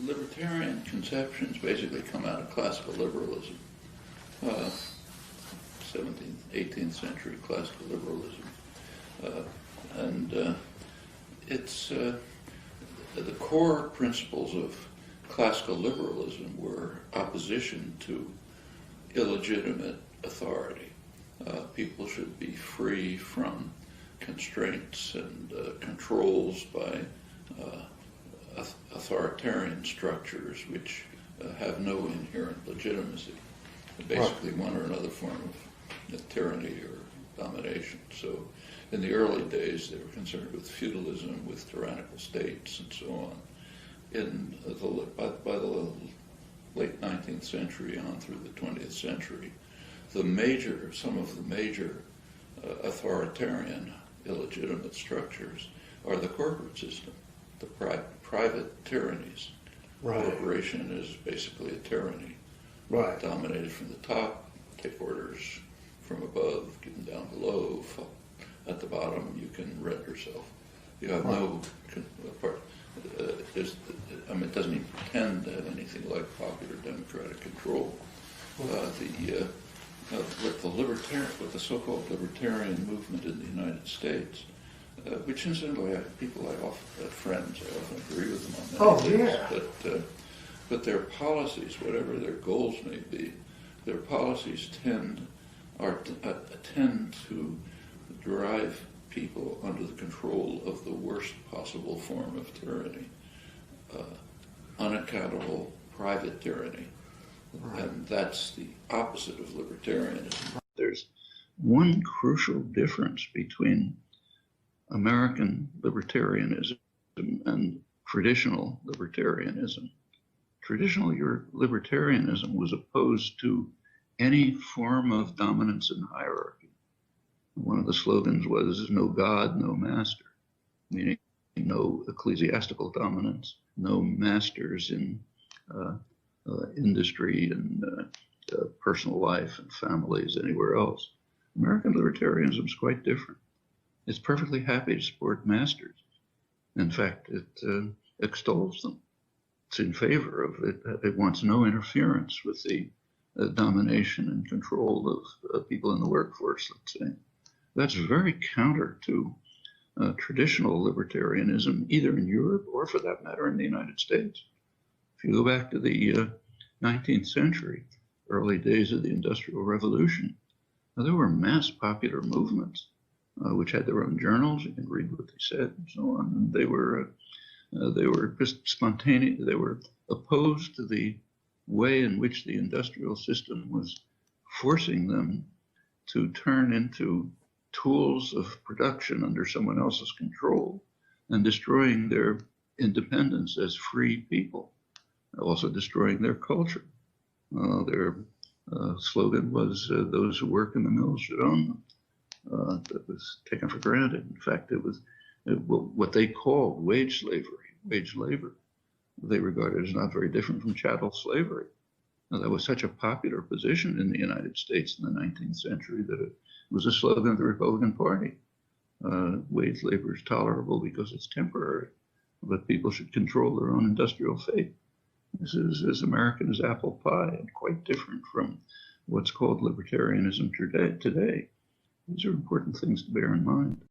Libertarian conceptions basically come out of classical liberalism, 17th, 18th century classical liberalism. It's the core principles of classical liberalism were opposition to illegitimate authority. People should be free from constraints and controls by authoritarian structures which have no inherent legitimacy. Basically one or another form of tyranny or domination. So in the early days they were concerned with feudalism, with tyrannical states and so on. By the late 19th century on through the 20th century, some of the major authoritarian illegitimate structures are the corporate system, the private tyrannies. Right. Corporation is basically a tyranny. Right. Dominated from the top, take orders from above, give them down below. At the bottom, you can rent yourself. You have no part. It doesn't even pretend to have anything like popular democratic control. With the so-called libertarian movement in the United States, which incidentally, friends, I often agree with them on that. But their policies, whatever their goals may be, their policies tend to drive people under the control of the worst possible form of tyranny, unaccountable private tyranny. Right. And that's the opposite of libertarianism. There's one crucial difference between American libertarianism and traditional libertarianism. Traditional libertarianism was opposed to any form of dominance and hierarchy. One of the slogans was "No God, no master," meaning no ecclesiastical dominance, no masters in industry and personal life and families anywhere else. American libertarianism is quite different. It's perfectly happy to support masters. In fact, it extols them. It's in favor of it. It wants no interference with the domination and control of people in the workforce, let's say. That's very counter to traditional libertarianism, either in Europe or, for that matter, in the United States. If you go back to the 19th century, early days of the Industrial Revolution, there were mass popular movements which had their own journals. You can read what they said and so on. And they were just spontaneous. They were opposed to the way in which the industrial system was forcing them to turn into tools of production under someone else's control and destroying their independence as free people, also destroying their culture. Their slogan was, "Those who work in the mills should own them." That was taken for granted. In fact, it was what they called wage slavery, wage labor. They regarded as not very different from chattel slavery. Now, that was such a popular position in the United States in the 19th century that it was a slogan of the Republican Party. Wage labor is tolerable because it's temporary, but people should control their own industrial fate. This is as American as apple pie and quite different from what's called libertarianism today. These are important things to bear in mind.